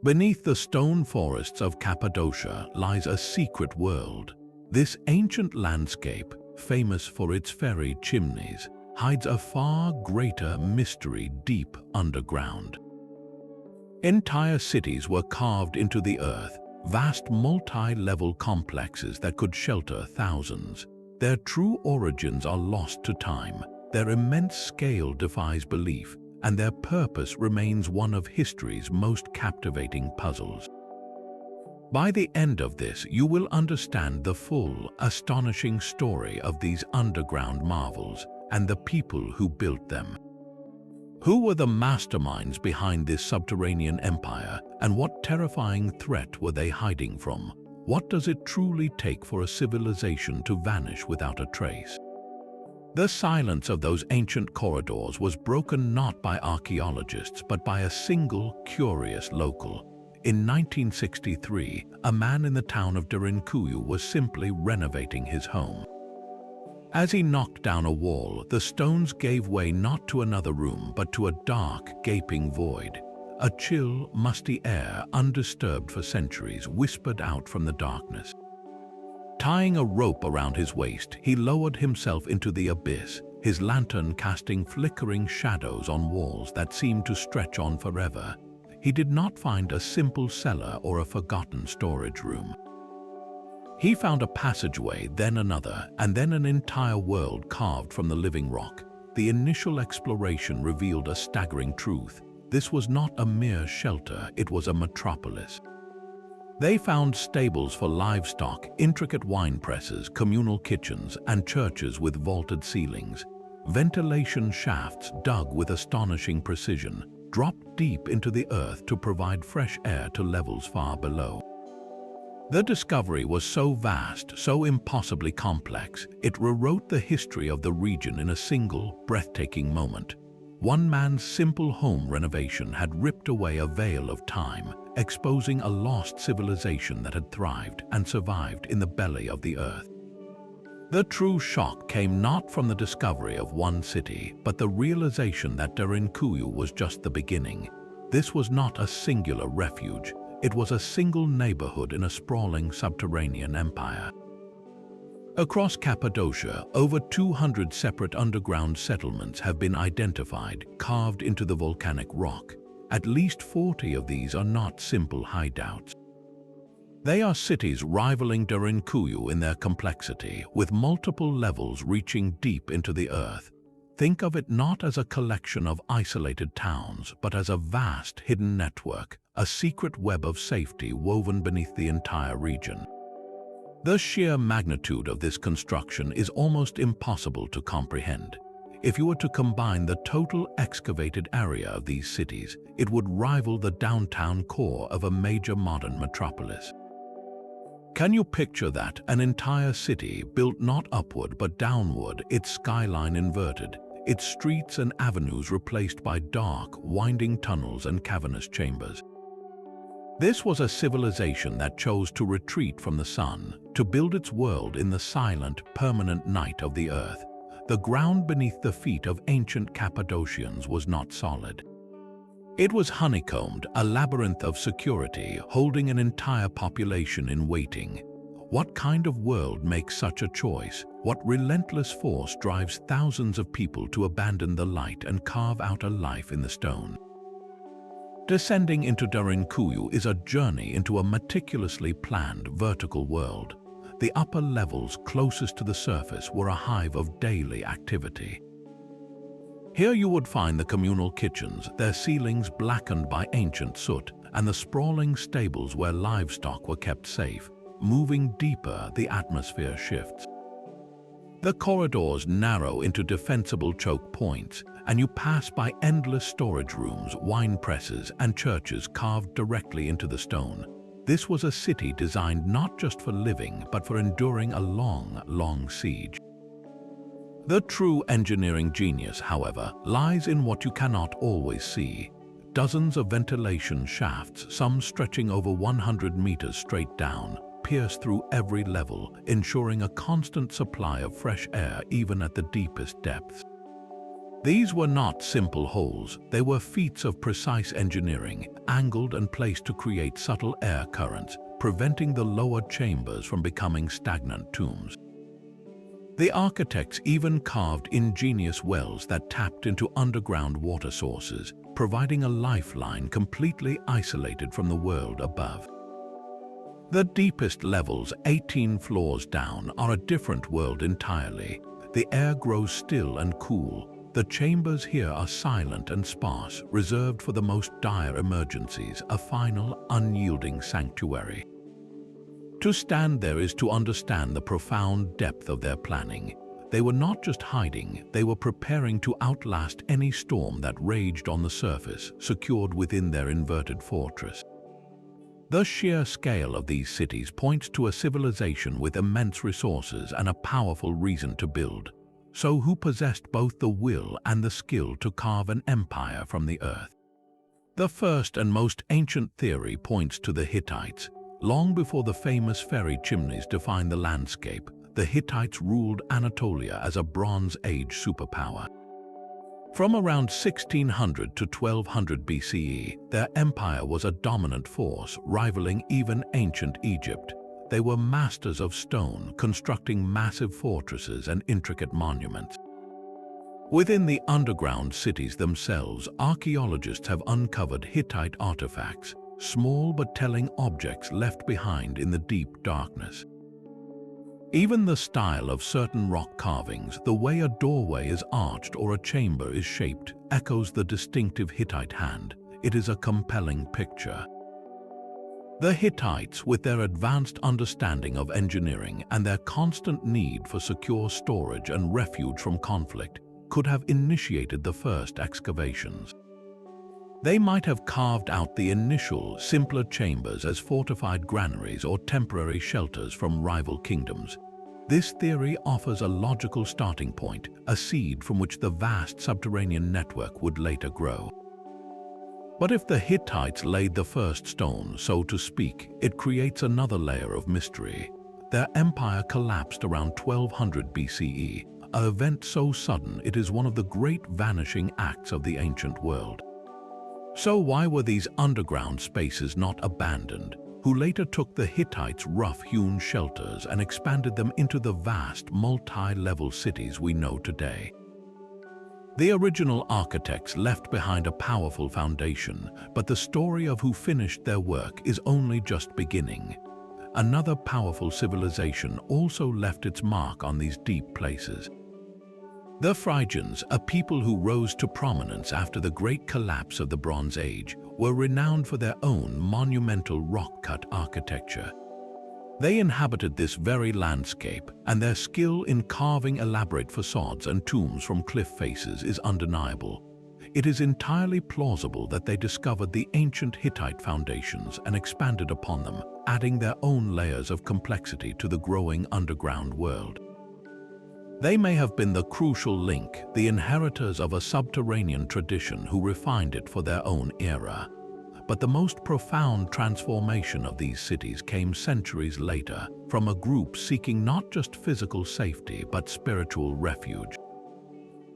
Beneath the stone forests of Cappadocia lies a secret world. This ancient landscape, famous for its fairy chimneys, hides a far greater mystery deep underground. Entire cities were carved into the earth, vast multi-level complexes that could shelter thousands. Their true origins are lost to time, their immense scale defies belief, and their purpose remains one of history's most captivating puzzles. By the end of this, you will understand the full, astonishing story of these underground marvels and the people who built them. Who were the masterminds behind this subterranean empire, and what terrifying threat were they hiding from? What does it truly take for a civilization to vanish without a trace? The silence of those ancient corridors was broken not by archaeologists, but by a single, curious local. In 1963, a man in the town of Derinkuyu was simply renovating his home. As he knocked down a wall, the stones gave way not to another room, but to a dark, gaping void. A chill, musty air, undisturbed for centuries, whispered out from the darkness. Tying a rope around his waist, he lowered himself into the abyss, his lantern casting flickering shadows on walls that seemed to stretch on forever. He did not find a simple cellar or a forgotten storage room. He found a passageway, then another, and then an entire world carved from the living rock. The initial exploration revealed a staggering truth. This was not a mere shelter, it was a metropolis. They found stables for livestock, intricate wine presses, communal kitchens, and churches with vaulted ceilings. Ventilation shafts dug with astonishing precision, dropped deep into the earth to provide fresh air to levels far below. The discovery was so vast, so impossibly complex, it rewrote the history of the region in a single, breathtaking moment. One man's simple home renovation had ripped away a veil of time, exposing a lost civilization that had thrived and survived in the belly of the earth. The true shock came not from the discovery of one city, but the realization that Derinkuyu was just the beginning. This was not a singular refuge. It was a single neighborhood in a sprawling subterranean empire. Across Cappadocia, over 200 separate underground settlements have been identified, carved into the volcanic rock. At least 40 of these are not simple hideouts. They are cities rivaling Derinkuyu in their complexity, with multiple levels reaching deep into the earth. Think of it not as a collection of isolated towns, but as a vast hidden network, a secret web of safety woven beneath the entire region. The sheer magnitude of this construction is almost impossible to comprehend. If you were to combine the total excavated area of these cities, it would rival the downtown core of a major modern metropolis. Can you picture that? An entire city built not upward but downward, its skyline inverted, its streets and avenues replaced by dark, winding tunnels and cavernous chambers. This was a civilization that chose to retreat from the sun, to build its world in the silent, permanent night of the earth. The ground beneath the feet of ancient Cappadocians was not solid. It was honeycombed, a labyrinth of security, holding an entire population in waiting. What kind of world makes such a choice? What relentless force drives thousands of people to abandon the light and carve out a life in the stone? Descending into Derinkuyu is a journey into a meticulously planned vertical world. The upper levels closest to the surface were a hive of daily activity. Here you would find the communal kitchens, their ceilings blackened by ancient soot, and the sprawling stables where livestock were kept safe. Moving deeper, the atmosphere shifts. The corridors narrow into defensible choke points, and you pass by endless storage rooms, wine presses, and churches carved directly into the stone. This was a city designed not just for living, but for enduring a long, long siege. The true engineering genius, however, lies in what you cannot always see. Dozens of ventilation shafts, some stretching over 100 meters straight down, pierce through every level, ensuring a constant supply of fresh air even at the deepest depths. These were not simple holes, they were feats of precise engineering, angled and placed to create subtle air currents, preventing the lower chambers from becoming stagnant tombs. The architects even carved ingenious wells that tapped into underground water sources, providing a lifeline completely isolated from the world above. The deepest levels, 18 floors down, are a different world entirely. The air grows still and cool. The chambers here are silent and sparse, reserved for the most dire emergencies, a final, unyielding sanctuary. To stand there is to understand the profound depth of their planning. They were not just hiding, they were preparing to outlast any storm that raged on the surface, secured within their inverted fortress. The sheer scale of these cities points to a civilization with immense resources and a powerful reason to build. So who possessed both the will and the skill to carve an empire from the earth? The first and most ancient theory points to the Hittites. Long before the famous fairy chimneys defined the landscape, the Hittites ruled Anatolia as a Bronze Age superpower. From around 1600 to 1200 BCE, their empire was a dominant force, rivaling even ancient Egypt. They were masters of stone, constructing massive fortresses and intricate monuments. Within the underground cities themselves, archaeologists have uncovered Hittite artifacts, small but telling objects left behind in the deep darkness. Even the style of certain rock carvings, the way a doorway is arched or a chamber is shaped, echoes the distinctive Hittite hand. It is a compelling picture. The Hittites, with their advanced understanding of engineering and their constant need for secure storage and refuge from conflict, could have initiated the first excavations. They might have carved out the initial, simpler chambers as fortified granaries or temporary shelters from rival kingdoms. This theory offers a logical starting point, a seed from which the vast subterranean network would later grow. But if the Hittites laid the first stone, so to speak, it creates another layer of mystery. Their empire collapsed around 1200 BCE, an event so sudden it is one of the great vanishing acts of the ancient world. So why were these underground spaces not abandoned? Who later took the Hittites' rough-hewn shelters and expanded them into the vast, multi-level cities we know today? The original architects left behind a powerful foundation, but the story of who finished their work is only just beginning. Another powerful civilization also left its mark on these deep places. The Phrygians, a people who rose to prominence after the great collapse of the Bronze Age, were renowned for their own monumental rock-cut architecture. They inhabited this very landscape, and their skill in carving elaborate facades and tombs from cliff faces is undeniable. It is entirely plausible that they discovered the ancient Hittite foundations and expanded upon them, adding their own layers of complexity to the growing underground world. They may have been the crucial link, the inheritors of a subterranean tradition who refined it for their own era. But the most profound transformation of these cities came centuries later, from a group seeking not just physical safety but spiritual refuge.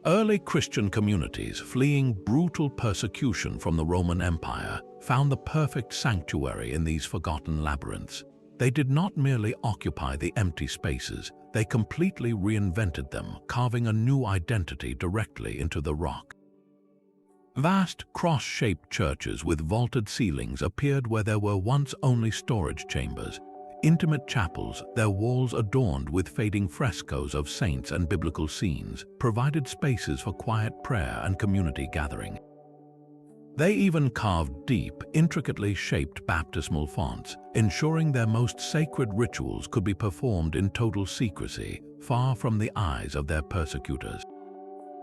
Early Christian communities, fleeing brutal persecution from the Roman Empire, found the perfect sanctuary in these forgotten labyrinths. They did not merely occupy the empty spaces, they completely reinvented them, carving a new identity directly into the rock. Vast, cross-shaped churches with vaulted ceilings appeared where there were once only storage chambers. Intimate chapels, their walls adorned with fading frescoes of saints and biblical scenes, provided spaces for quiet prayer and community gathering. They even carved deep, intricately shaped baptismal fonts, ensuring their most sacred rituals could be performed in total secrecy, far from the eyes of their persecutors.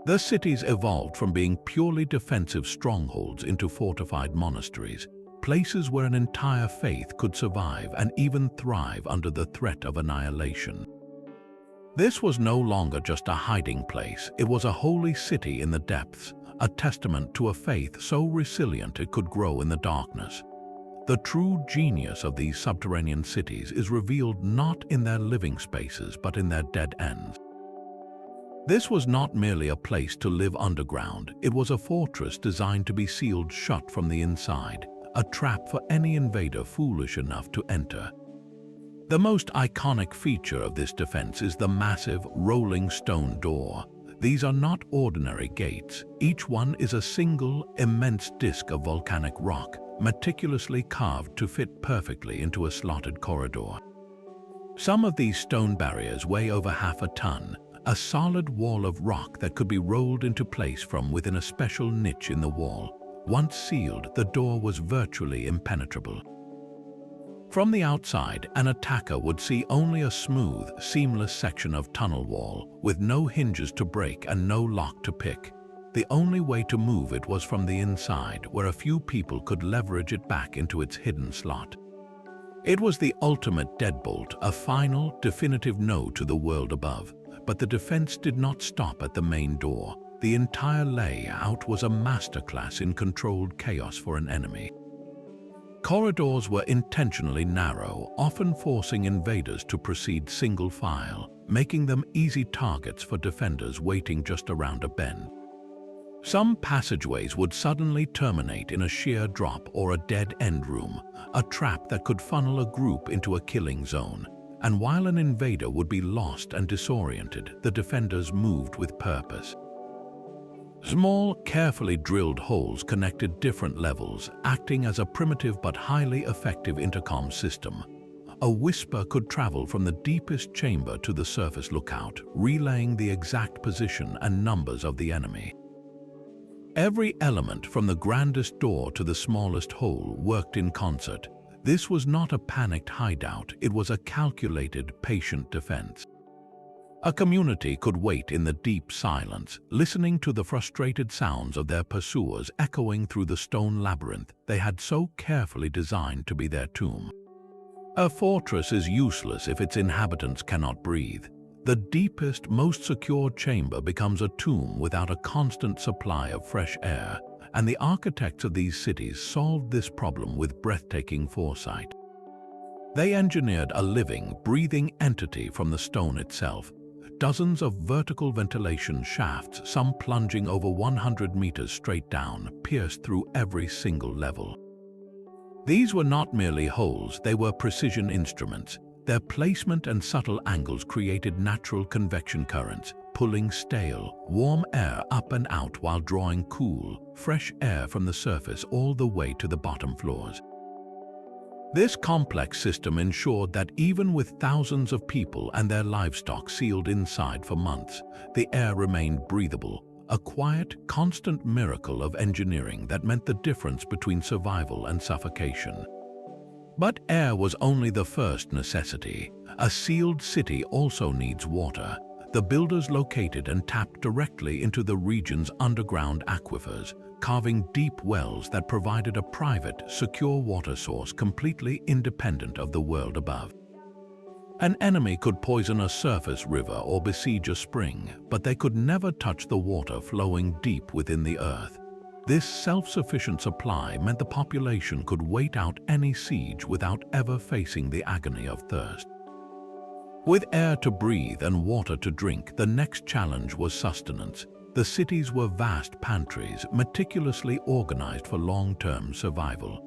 The cities evolved from being purely defensive strongholds into fortified monasteries, places where an entire faith could survive and even thrive under the threat of annihilation. This was no longer just a hiding place, it was a holy city in the depths, a testament to a faith so resilient it could grow in the darkness. The true genius of these subterranean cities is revealed not in their living spaces but in their dead ends. This was not merely a place to live underground, it was a fortress designed to be sealed shut from the inside, a trap for any invader foolish enough to enter. The most iconic feature of this defense is the massive, rolling stone door. These are not ordinary gates. Each one is a single, immense disk of volcanic rock, meticulously carved to fit perfectly into a slotted corridor. Some of these stone barriers weigh over half a ton, a solid wall of rock that could be rolled into place from within a special niche in the wall. Once sealed, the door was virtually impenetrable. From the outside, an attacker would see only a smooth, seamless section of tunnel wall, with no hinges to break and no lock to pick. The only way to move it was from the inside, where a few people could leverage it back into its hidden slot. It was the ultimate deadbolt, a final, definitive no to the world above. But the defense did not stop at the main door. The entire layout was a masterclass in controlled chaos for an enemy. Corridors were intentionally narrow, often forcing invaders to proceed single file, making them easy targets for defenders waiting just around a bend. Some passageways would suddenly terminate in a sheer drop or a dead-end room, a trap that could funnel a group into a killing zone. And while an invader would be lost and disoriented, the defenders moved with purpose. Small, carefully drilled holes connected different levels, acting as a primitive but highly effective intercom system. A whisper could travel from the deepest chamber to the surface lookout, relaying the exact position and numbers of the enemy. Every element, from the grandest door to the smallest hole, worked in concert. This was not a panicked hideout, it was a calculated, patient defense. A community could wait in the deep silence, listening to the frustrated sounds of their pursuers echoing through the stone labyrinth they had so carefully designed to be their tomb. A fortress is useless if its inhabitants cannot breathe. The deepest, most secure chamber becomes a tomb without a constant supply of fresh air. And the architects of these cities solved this problem with breathtaking foresight. They engineered a living, breathing entity from the stone itself. Dozens of vertical ventilation shafts, some plunging over 100 meters straight down, pierced through every single level. These were not merely holes, they were precision instruments. Their placement and subtle angles created natural convection currents, pulling stale, warm air up and out while drawing cool, fresh air from the surface all the way to the bottom floors. This complex system ensured that even with thousands of people and their livestock sealed inside for months, the air remained breathable, a quiet, constant miracle of engineering that meant the difference between survival and suffocation. But air was only the first necessity. A sealed city also needs water. The builders located and tapped directly into the region's underground aquifers, carving deep wells that provided a private, secure water source completely independent of the world above. An enemy could poison a surface river or besiege a spring, but they could never touch the water flowing deep within the earth. This self-sufficient supply meant the population could wait out any siege without ever facing the agony of thirst. With air to breathe and water to drink, the next challenge was sustenance. The cities were vast pantries, meticulously organized for long-term survival.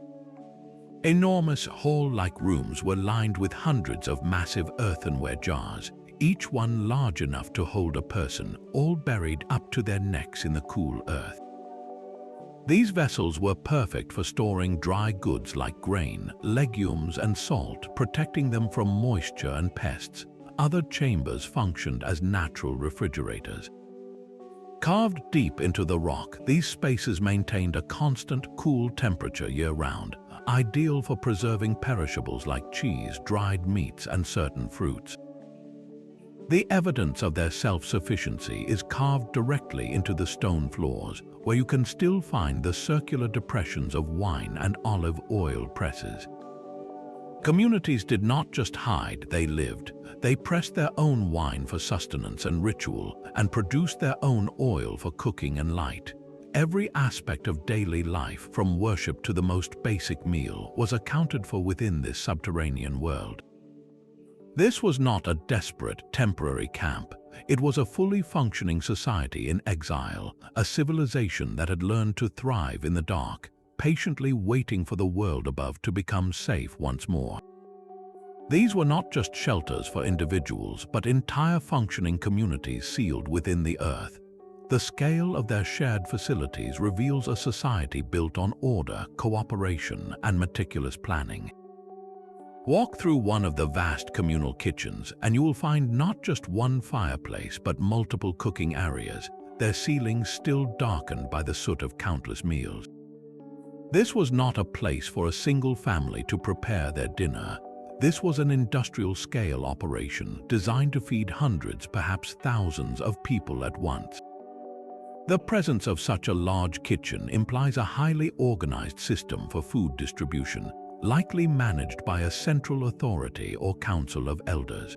Enormous hall-like rooms were lined with hundreds of massive earthenware jars, each one large enough to hold a person, all buried up to their necks in the cool earth. These vessels were perfect for storing dry goods like grain, legumes, and salt, protecting them from moisture and pests. Other chambers functioned as natural refrigerators. Carved deep into the rock, these spaces maintained a constant, cool temperature year-round, ideal for preserving perishables like cheese, dried meats, and certain fruits. The evidence of their self-sufficiency is carved directly into the stone floors, where you can still find the circular depressions of wine and olive oil presses. Communities did not just hide, they lived. They pressed their own wine for sustenance and ritual, and produced their own oil for cooking and light. Every aspect of daily life, from worship to the most basic meal, was accounted for within this subterranean world. This was not a desperate, temporary camp. It was a fully functioning society in exile, a civilization that had learned to thrive in the dark, patiently waiting for the world above to become safe once more. These were not just shelters for individuals, but entire functioning communities sealed within the earth. The scale of their shared facilities reveals a society built on order, cooperation, and meticulous planning. Walk through one of the vast communal kitchens, and you will find not just one fireplace, but multiple cooking areas, their ceilings still darkened by the soot of countless meals. This was not a place for a single family to prepare their dinner. This was an industrial-scale operation designed to feed hundreds, perhaps thousands of people at once. The presence of such a large kitchen implies a highly organized system for food distribution, likely managed by a central authority or council of elders.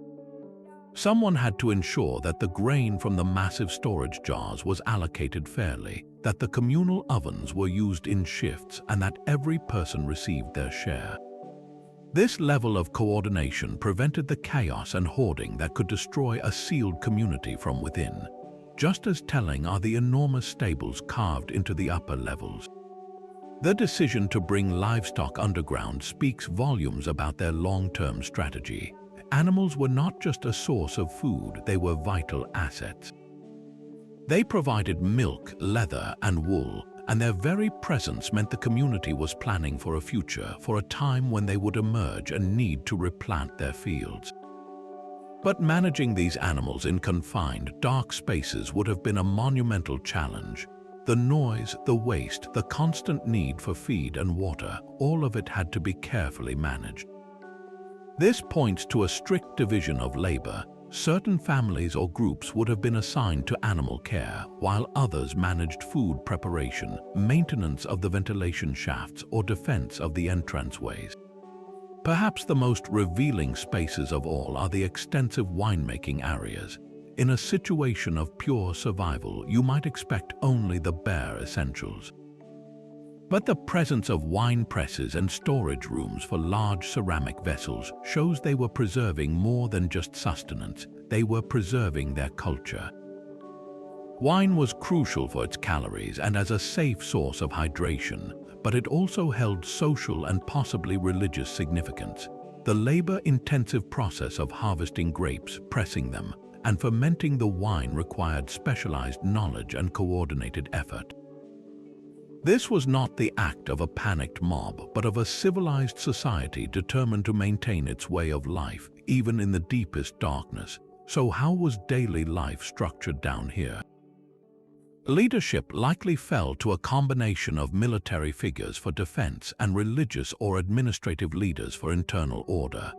Someone had to ensure that the grain from the massive storage jars was allocated fairly, that the communal ovens were used in shifts, and that every person received their share. This level of coordination prevented the chaos and hoarding that could destroy a sealed community from within. Just as telling are the enormous stables carved into the upper levels. The decision to bring livestock underground speaks volumes about their long-term strategy. Animals were not just a source of food, they were vital assets. They provided milk, leather, and wool, and their very presence meant the community was planning for a future, for a time when they would emerge and need to replant their fields. But managing these animals in confined, dark spaces would have been a monumental challenge. The noise, the waste, the constant need for feed and water, all of it had to be carefully managed. This points to a strict division of labor. Certain families or groups would have been assigned to animal care, while others managed food preparation, maintenance of the ventilation shafts, or defense of the entranceways. Perhaps the most revealing spaces of all are the extensive winemaking areas. In a situation of pure survival, you might expect only the bare essentials. But the presence of wine presses and storage rooms for large ceramic vessels shows they were preserving more than just sustenance, they were preserving their culture. Wine was crucial for its calories and as a safe source of hydration, but it also held social and possibly religious significance. The labor-intensive process of harvesting grapes, pressing them, and fermenting the wine required specialized knowledge and coordinated effort. This was not the act of a panicked mob, but of a civilized society determined to maintain its way of life, even in the deepest darkness. So how was daily life structured down here? Leadership likely fell to a combination of military figures for defense and religious or administrative leaders for internal order.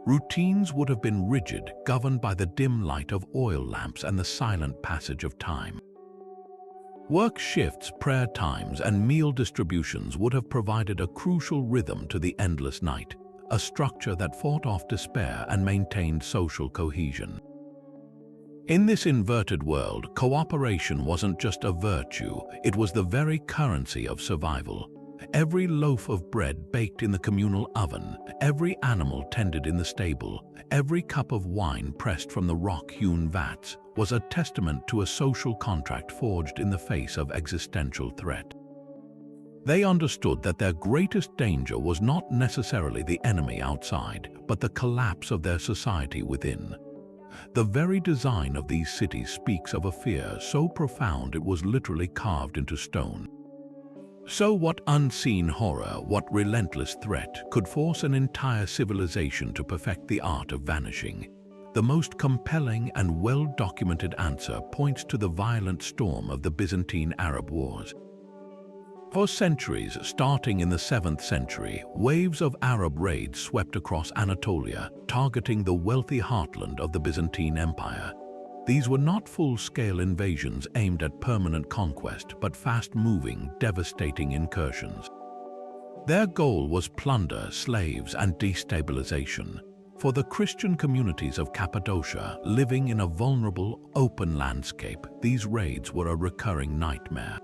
Routines would have been rigid, governed by the dim light of oil lamps and the silent passage of time. Work shifts, prayer times, and meal distributions would have provided a crucial rhythm to the endless night, a structure that fought off despair and maintained social cohesion. In this inverted world, cooperation wasn't just a virtue, it was the very currency of survival. Every loaf of bread baked in the communal oven, every animal tended in the stable, every cup of wine pressed from the rock-hewn vats was a testament to a social contract forged in the face of existential threat. They understood that their greatest danger was not necessarily the enemy outside, but the collapse of their society within. The very design of these cities speaks of a fear so profound it was literally carved into stone. So what unseen horror, what relentless threat could force an entire civilization to perfect the art of vanishing? The most compelling and well-documented answer points to the violent storm of the Byzantine Arab Wars. For centuries, starting in the 7th century, waves of Arab raids swept across Anatolia, targeting the wealthy heartland of the Byzantine Empire. These were not full-scale invasions aimed at permanent conquest, but fast-moving, devastating incursions. Their goal was plunder, slaves, and destabilization. For the Christian communities of Cappadocia, living in a vulnerable, open landscape, these raids were a recurring nightmare.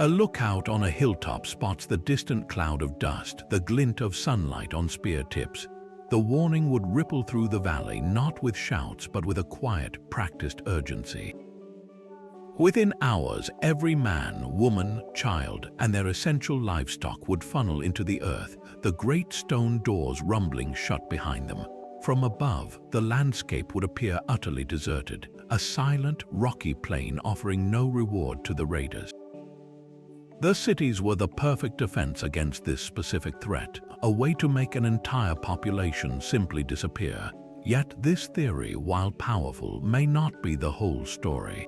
A lookout on a hilltop spots the distant cloud of dust, the glint of sunlight on spear tips. The warning would ripple through the valley not with shouts but with a quiet, practiced urgency. Within hours, every man, woman, child, and their essential livestock would funnel into the earth, the great stone doors rumbling shut behind them. From above, the landscape would appear utterly deserted, a silent, rocky plain offering no reward to the raiders. The cities were the perfect defense against this specific threat, a way to make an entire population simply disappear. Yet this theory, while powerful, may not be the whole story.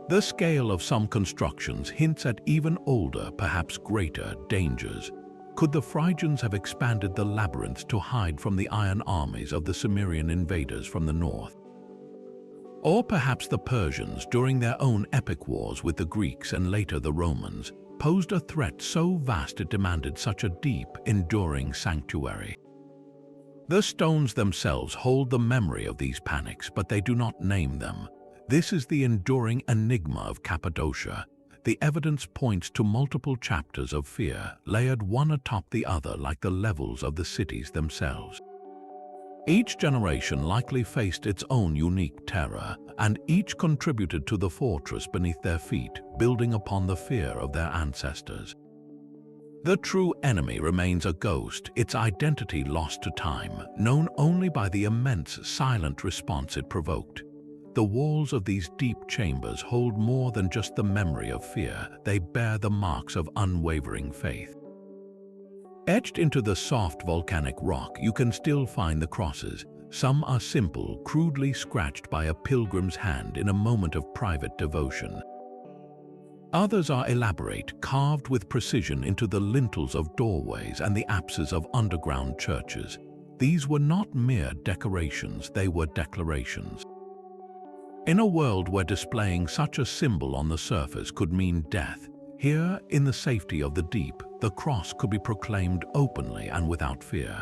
The scale of some constructions hints at even older, perhaps greater, dangers. Could the Phrygians have expanded the labyrinths to hide from the iron armies of the Cimmerian invaders from the north? Or perhaps the Persians, during their own epic wars with the Greeks and later the Romans, posed a threat so vast it demanded such a deep, enduring sanctuary. The stones themselves hold the memory of these panics, but they do not name them. This is the enduring enigma of Cappadocia. The evidence points to multiple chapters of fear, layered one atop the other like the levels of the cities themselves. Each generation likely faced its own unique terror, and each contributed to the fortress beneath their feet, building upon the fear of their ancestors. The true enemy remains a ghost, its identity lost to time, known only by the immense, silent response it provoked. The walls of these deep chambers hold more than just the memory of fear, they bear the marks of unwavering faith. Etched into the soft volcanic rock, you can still find the crosses. Some are simple, crudely scratched by a pilgrim's hand in a moment of private devotion. Others are elaborate, carved with precision into the lintels of doorways and the apses of underground churches. These were not mere decorations, they were declarations. In a world where displaying such a symbol on the surface could mean death, here, in the safety of the deep, the cross could be proclaimed openly and without fear.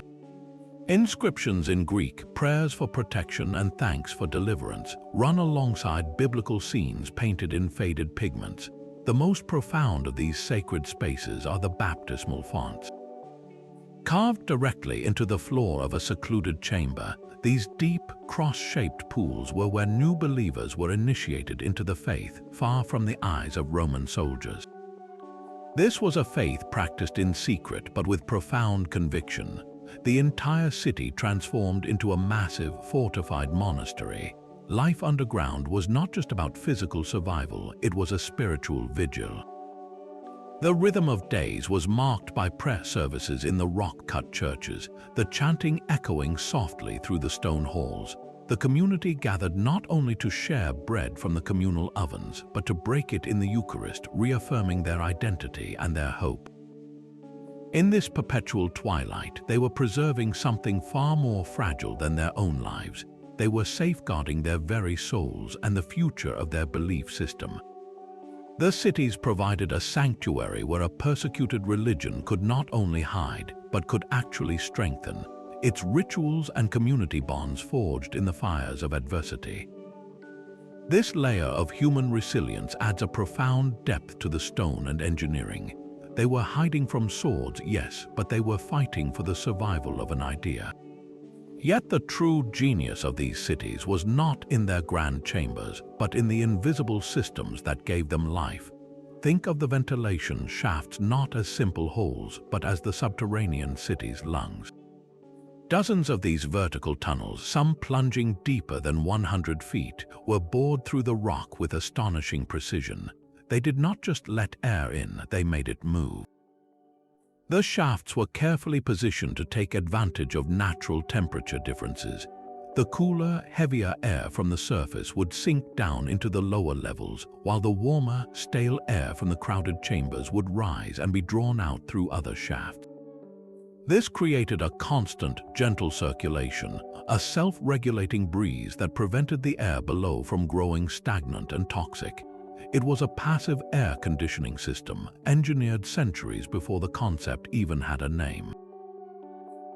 Inscriptions in Greek, prayers for protection and thanks for deliverance, run alongside biblical scenes painted in faded pigments. The most profound of these sacred spaces are the baptismal fonts. Carved directly into the floor of a secluded chamber, these deep, cross-shaped pools were where new believers were initiated into the faith, far from the eyes of Roman soldiers. This was a faith practiced in secret but with profound conviction. The entire city transformed into a massive, fortified monastery. Life underground was not just about physical survival, it was a spiritual vigil. The rhythm of days was marked by prayer services in the rock-cut churches, the chanting echoing softly through the stone halls. The community gathered not only to share bread from the communal ovens, but to break it in the Eucharist, reaffirming their identity and their hope. In this perpetual twilight, they were preserving something far more fragile than their own lives. They were safeguarding their very souls and the future of their belief system. The cities provided a sanctuary where a persecuted religion could not only hide, but could actually strengthen. Its rituals and community bonds forged in the fires of adversity. This layer of human resilience adds a profound depth to the stone and engineering. They were hiding from swords, yes, but they were fighting for the survival of an idea. Yet the true genius of these cities was not in their grand chambers, but in the invisible systems that gave them life. Think of the ventilation shafts not as simple holes, but as the subterranean city's lungs. Dozens of these vertical tunnels, some plunging deeper than 100 feet, were bored through the rock with astonishing precision. They did not just let air in, they made it move. The shafts were carefully positioned to take advantage of natural temperature differences. The cooler, heavier air from the surface would sink down into the lower levels, while the warmer, stale air from the crowded chambers would rise and be drawn out through other shafts. This created a constant, gentle circulation, a self-regulating breeze that prevented the air below from growing stagnant and toxic. It was a passive air conditioning system, engineered centuries before the concept even had a name.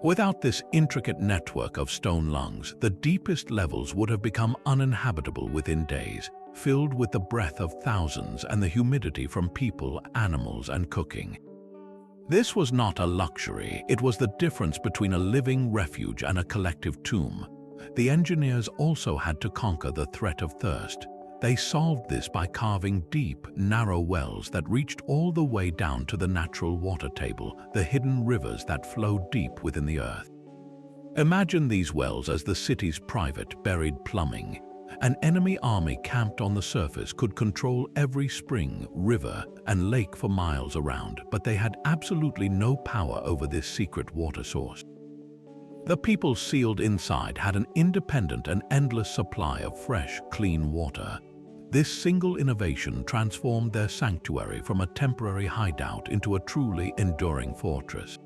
Without this intricate network of stone lungs, the deepest levels would have become uninhabitable within days, filled with the breath of thousands and the humidity from people, animals, and cooking. This was not a luxury, it was the difference between a living refuge and a collective tomb. The engineers also had to conquer the threat of thirst. They solved this by carving deep, narrow wells that reached all the way down to the natural water table, the hidden rivers that flowed deep within the earth. Imagine these wells as the city's private, buried plumbing. An enemy army camped on the surface could control every spring, river, and lake for miles around, but they had absolutely no power over this secret water source. The people sealed inside had an independent and endless supply of fresh, clean water. This single innovation transformed their sanctuary from a temporary hideout into a truly enduring fortress.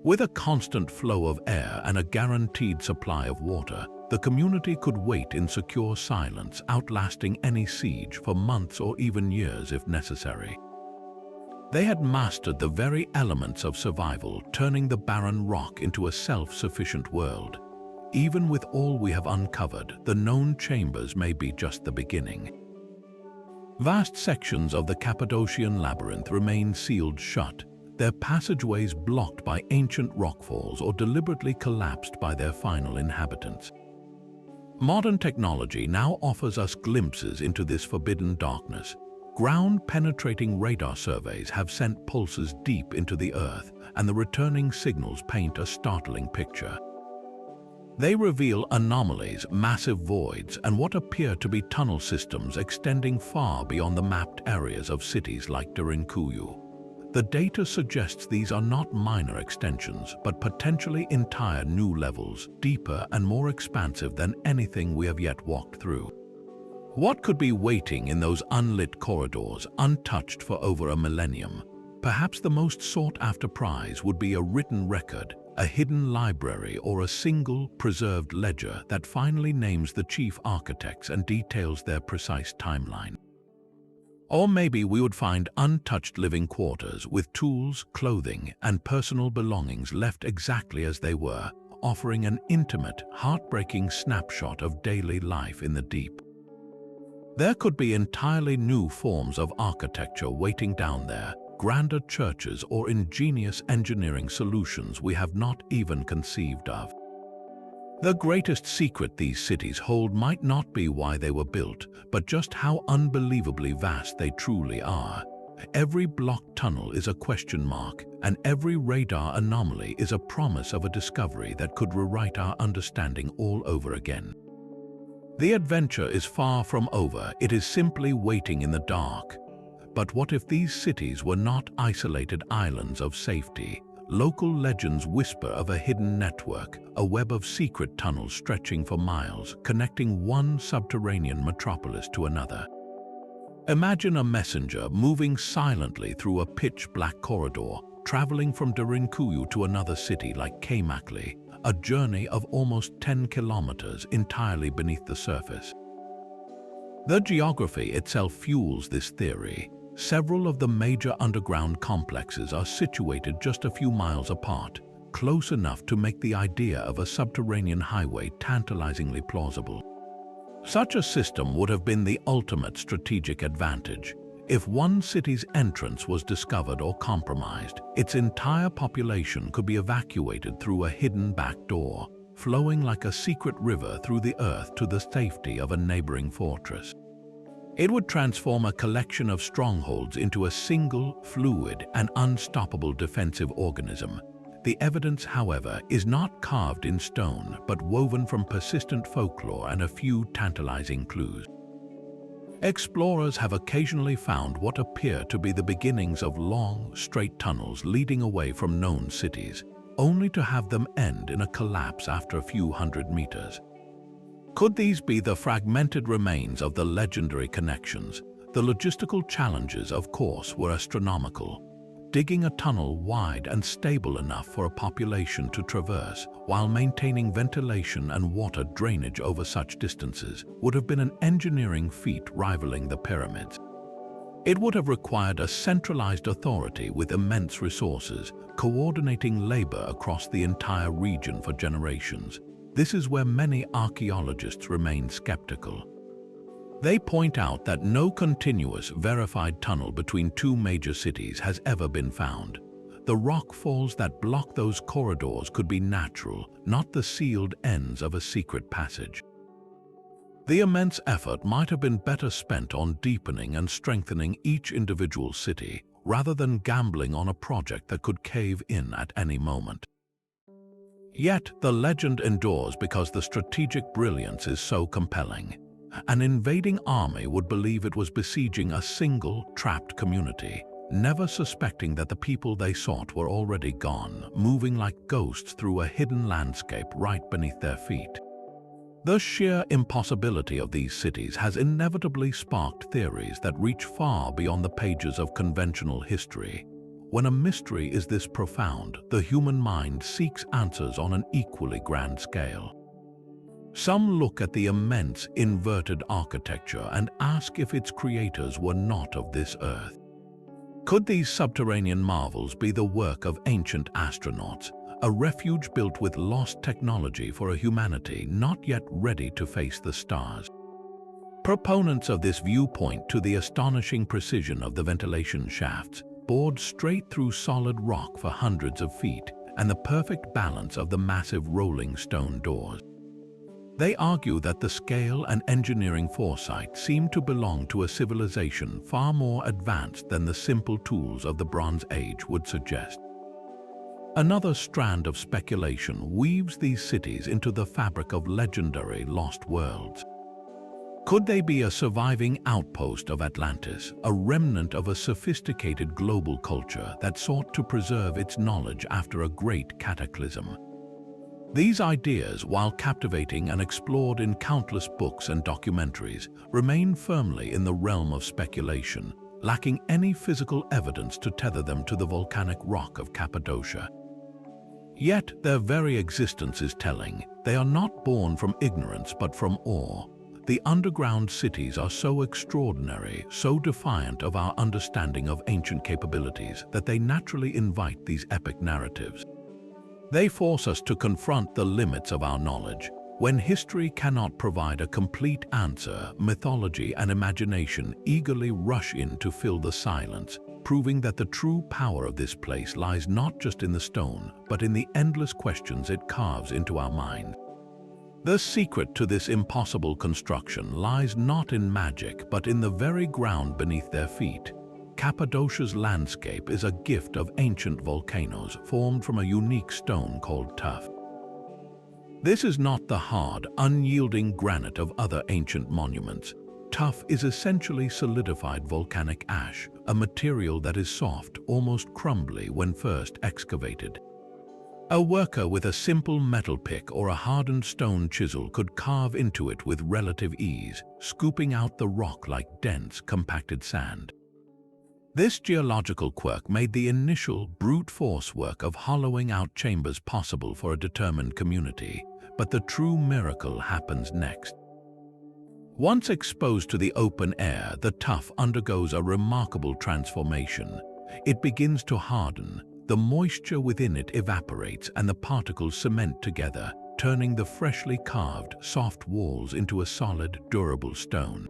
With a constant flow of air and a guaranteed supply of water, the community could wait in secure silence, outlasting any siege for months or even years if necessary. They had mastered the very elements of survival, turning the barren rock into a self-sufficient world. Even with all we have uncovered, the known chambers may be just the beginning. Vast sections of the Cappadocian labyrinth remain sealed shut, their passageways blocked by ancient rockfalls or deliberately collapsed by their final inhabitants. Modern technology now offers us glimpses into this forbidden darkness. Ground-penetrating radar surveys have sent pulses deep into the earth, and the returning signals paint a startling picture. They reveal anomalies, massive voids, and what appear to be tunnel systems extending far beyond the mapped areas of cities like Derinkuyu. The data suggests these are not minor extensions, but potentially entire new levels, deeper and more expansive than anything we have yet walked through. What could be waiting in those unlit corridors, untouched for over a millennium? Perhaps the most sought-after prize would be a written record, a hidden library, or a single, preserved ledger that finally names the chief architects and details their precise timeline. Or maybe we would find untouched living quarters with tools, clothing, and personal belongings left exactly as they were, offering an intimate, heartbreaking snapshot of daily life in the deep. There could be entirely new forms of architecture waiting down there, grander churches or ingenious engineering solutions we have not even conceived of. The greatest secret these cities hold might not be why they were built, but just how unbelievably vast they truly are. Every blocked tunnel is a question mark, and every radar anomaly is a promise of a discovery that could rewrite our understanding all over again. The adventure is far from over, it is simply waiting in the dark. But what if these cities were not isolated islands of safety? Local legends whisper of a hidden network, a web of secret tunnels stretching for miles, connecting one subterranean metropolis to another. Imagine a messenger moving silently through a pitch-black corridor, traveling from Derinkuyu to another city like Cappadocia, a journey of almost 10 kilometers entirely beneath the surface. The geography itself fuels this theory. Several of the major underground complexes are situated just a few miles apart, close enough to make the idea of a subterranean highway tantalizingly plausible. Such a system would have been the ultimate strategic advantage. If one city's entrance was discovered or compromised, its entire population could be evacuated through a hidden back door, flowing like a secret river through the earth to the safety of a neighboring fortress. It would transform a collection of strongholds into a single, fluid, and unstoppable defensive organism. The evidence, however, is not carved in stone, but woven from persistent folklore and a few tantalizing clues. Explorers have occasionally found what appear to be the beginnings of long, straight tunnels leading away from known cities, only to have them end in a collapse after a few hundred meters. Could these be the fragmented remains of the legendary connections? The logistical challenges, of course, were astronomical. Digging a tunnel wide and stable enough for a population to traverse, while maintaining ventilation and water drainage over such distances, would have been an engineering feat rivaling the pyramids. It would have required a centralized authority with immense resources, coordinating labor across the entire region for generations. This is where many archaeologists remain skeptical. They point out that no continuous, verified tunnel between two major cities has ever been found. The rock falls that block those corridors could be natural, not the sealed ends of a secret passage. The immense effort might have been better spent on deepening and strengthening each individual city, rather than gambling on a project that could cave in at any moment. Yet the legend endures because the strategic brilliance is so compelling. An invading army would believe it was besieging a single, trapped community, never suspecting that the people they sought were already gone, moving like ghosts through a hidden landscape right beneath their feet. The sheer impossibility of these cities has inevitably sparked theories that reach far beyond the pages of conventional history. When a mystery is this profound, the human mind seeks answers on an equally grand scale. Some look at the immense inverted architecture and ask if its creators were not of this earth. Could these subterranean marvels be the work of ancient astronauts, a refuge built with lost technology for a humanity not yet ready to face the stars? Proponents of this view point to the astonishing precision of the ventilation shafts, bored straight through solid rock for hundreds of feet, and the perfect balance of the massive rolling stone doors. They argue that the scale and engineering foresight seem to belong to a civilization far more advanced than the simple tools of the Bronze Age would suggest. Another strand of speculation weaves these cities into the fabric of legendary lost worlds. Could they be a surviving outpost of Atlantis, a remnant of a sophisticated global culture that sought to preserve its knowledge after a great cataclysm? These ideas, while captivating and explored in countless books and documentaries, remain firmly in the realm of speculation, lacking any physical evidence to tether them to the volcanic rock of Cappadocia. Yet their very existence is telling. They are not born from ignorance but from awe. The underground cities are so extraordinary, so defiant of our understanding of ancient capabilities, that they naturally invite these epic narratives. They force us to confront the limits of our knowledge. When history cannot provide a complete answer, mythology and imagination eagerly rush in to fill the silence, proving that the true power of this place lies not just in the stone, but in the endless questions it carves into our mind. The secret to this impossible construction lies not in magic, but in the very ground beneath their feet. Cappadocia's landscape is a gift of ancient volcanoes formed from a unique stone called tuff. This is not the hard, unyielding granite of other ancient monuments. Tuff is essentially solidified volcanic ash, a material that is soft, almost crumbly when first excavated. A worker with a simple metal pick or a hardened stone chisel could carve into it with relative ease, scooping out the rock like dense, compacted sand. This geological quirk made the initial brute force work of hollowing out chambers possible for a determined community, but the true miracle happens next. Once exposed to the open air, the tuff undergoes a remarkable transformation. It begins to harden, the moisture within it evaporates, and the particles cement together, turning the freshly carved, soft walls into a solid, durable stone.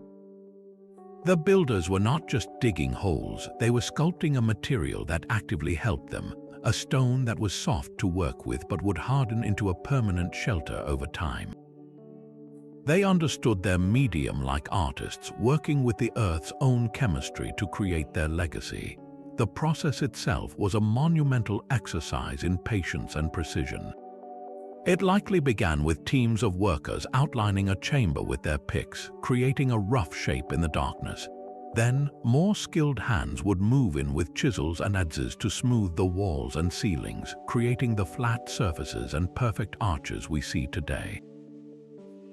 The builders were not just digging holes, they were sculpting a material that actively helped them, a stone that was soft to work with but would harden into a permanent shelter over time. They understood their medium like artists, working with the Earth's own chemistry to create their legacy. The process itself was a monumental exercise in patience and precision. It likely began with teams of workers outlining a chamber with their picks, creating a rough shape in the darkness. Then, more skilled hands would move in with chisels and adzes to smooth the walls and ceilings, creating the flat surfaces and perfect arches we see today.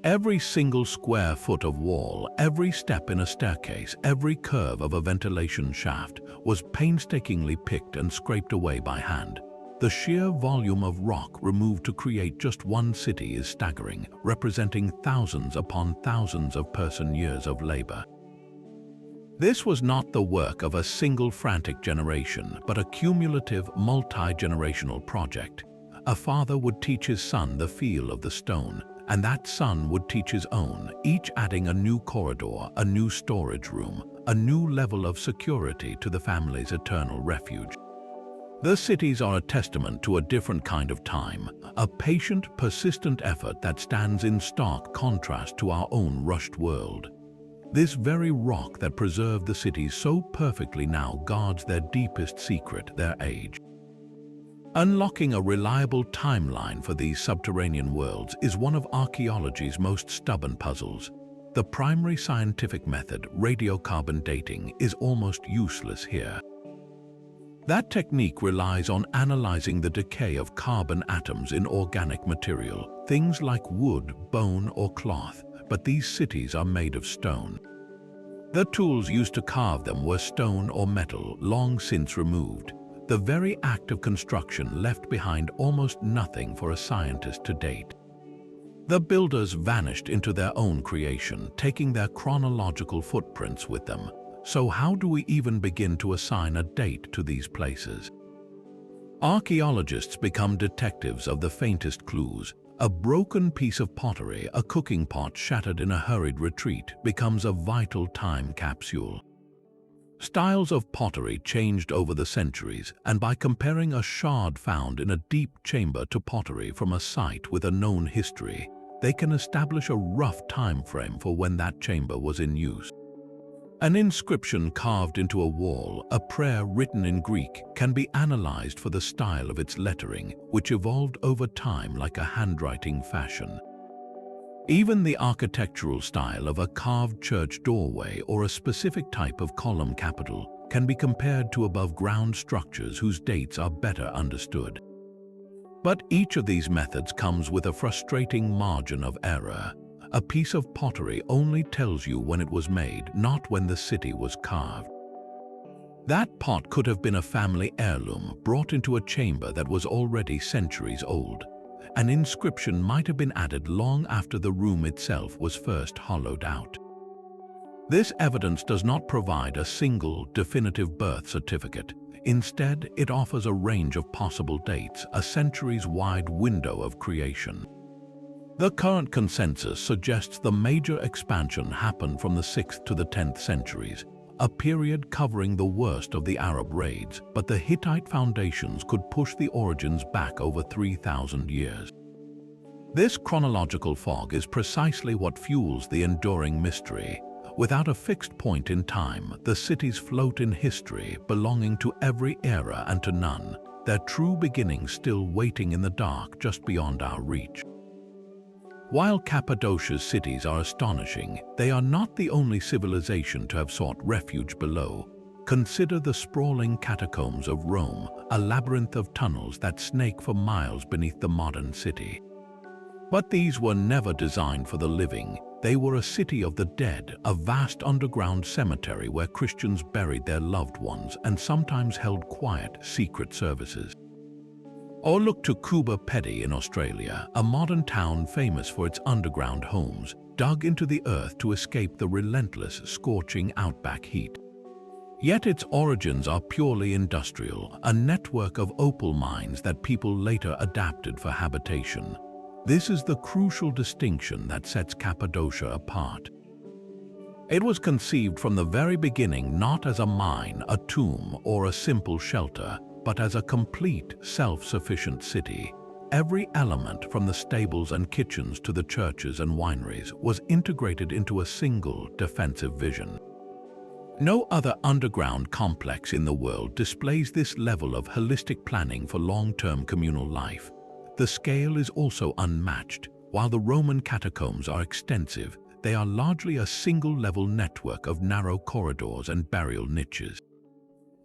Every single square foot of wall, every step in a staircase, every curve of a ventilation shaft was painstakingly picked and scraped away by hand. The sheer volume of rock removed to create just one city is staggering, representing thousands upon thousands of person-years of labor. This was not the work of a single frantic generation, but a cumulative, multi-generational project. A father would teach his son the feel of the stone, and that son would teach his own, each adding a new corridor, a new storage room, a new level of security to the family's eternal refuge. The cities are a testament to a different kind of time, a patient, persistent effort that stands in stark contrast to our own rushed world. This very rock that preserved the cities so perfectly now guards their deepest secret, their age. Unlocking a reliable timeline for these subterranean worlds is one of archaeology's most stubborn puzzles. The primary scientific method, radiocarbon dating, is almost useless here. That technique relies on analyzing the decay of carbon atoms in organic material, things like wood, bone, or cloth, but these cities are made of stone. The tools used to carve them were stone or metal, long since removed. The very act of construction left behind almost nothing for a scientist to date. The builders vanished into their own creation, taking their chronological footprints with them. So how do we even begin to assign a date to these places? Archaeologists become detectives of the faintest clues. A broken piece of pottery, a cooking pot shattered in a hurried retreat, becomes a vital time capsule. Styles of pottery changed over the centuries, and by comparing a shard found in a deep chamber to pottery from a site with a known history, they can establish a rough time frame for when that chamber was in use. An inscription carved into a wall, a prayer written in Greek, can be analyzed for the style of its lettering, which evolved over time like a handwriting fashion. Even the architectural style of a carved church doorway or a specific type of column capital can be compared to above-ground structures whose dates are better understood. But each of these methods comes with a frustrating margin of error. A piece of pottery only tells you when it was made, not when the city was carved. That pot could have been a family heirloom brought into a chamber that was already centuries old. An inscription might have been added long after the room itself was first hollowed out. This evidence does not provide a single, definitive birth certificate. Instead, it offers a range of possible dates, a centuries-wide window of creation. The current consensus suggests the major expansion happened from the 6th to the 10th centuries, a period covering the worst of the Arab raids, but the Hittite foundations could push the origins back over 3,000 years. This chronological fog is precisely what fuels the enduring mystery. Without a fixed point in time, the cities float in history, belonging to every era and to none, their true beginnings still waiting in the dark just beyond our reach. While Cappadocia's cities are astonishing, they are not the only civilization to have sought refuge below. Consider the sprawling catacombs of Rome, a labyrinth of tunnels that snake for miles beneath the modern city. But these were never designed for the living. They were a city of the dead, a vast underground cemetery where Christians buried their loved ones and sometimes held quiet, secret services. Or look to Coober Pedy in Australia, a modern town famous for its underground homes, dug into the earth to escape the relentless, scorching outback heat. Yet its origins are purely industrial, a network of opal mines that people later adapted for habitation. This is the crucial distinction that sets Cappadocia apart. It was conceived from the very beginning not as a mine, a tomb, or a simple shelter, but as a complete, self-sufficient city. Every element, from the stables and kitchens to the churches and wineries, was integrated into a single, defensive vision. No other underground complex in the world displays this level of holistic planning for long-term communal life. The scale is also unmatched. While the Roman catacombs are extensive, they are largely a single-level network of narrow corridors and burial niches.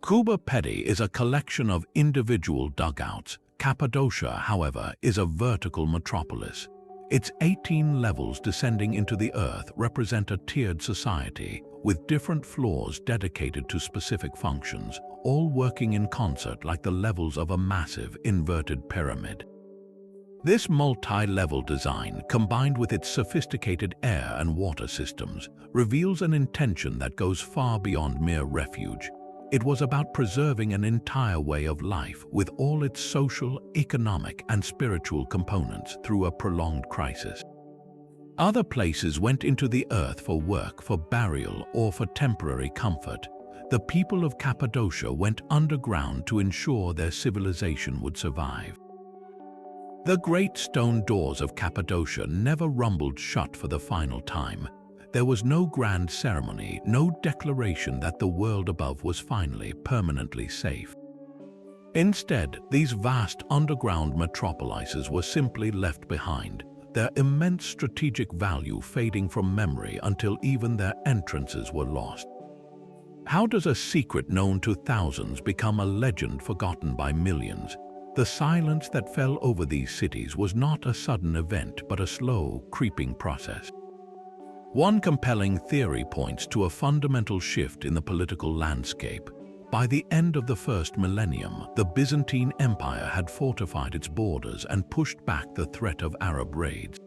Coober Pedy is a collection of individual dugouts. Cappadocia, however, is a vertical metropolis. Its 18 levels descending into the earth represent a tiered society, with different floors dedicated to specific functions, all working in concert like the levels of a massive inverted pyramid. This multi-level design, combined with its sophisticated air and water systems, reveals an intention that goes far beyond mere refuge. It was about preserving an entire way of life with all its social, economic, and spiritual components through a prolonged crisis. Other places went into the earth for work, for burial, or for temporary comfort. the people of Cappadocia went underground to ensure their civilization would survive. The great stone doors of Cappadocia never rumbled shut for the final time. There was no grand ceremony, no declaration that the world above was finally permanently safe. Instead, these vast underground metropolises were simply left behind, their immense strategic value fading from memory until even their entrances were lost. How does a secret known to thousands become a legend forgotten by millions? The silence that fell over these cities was not a sudden event, but a slow, creeping process. One compelling theory points to a fundamental shift in the political landscape. By the end of the first millennium, the Byzantine Empire had fortified its borders and pushed back the threat of Arab raids.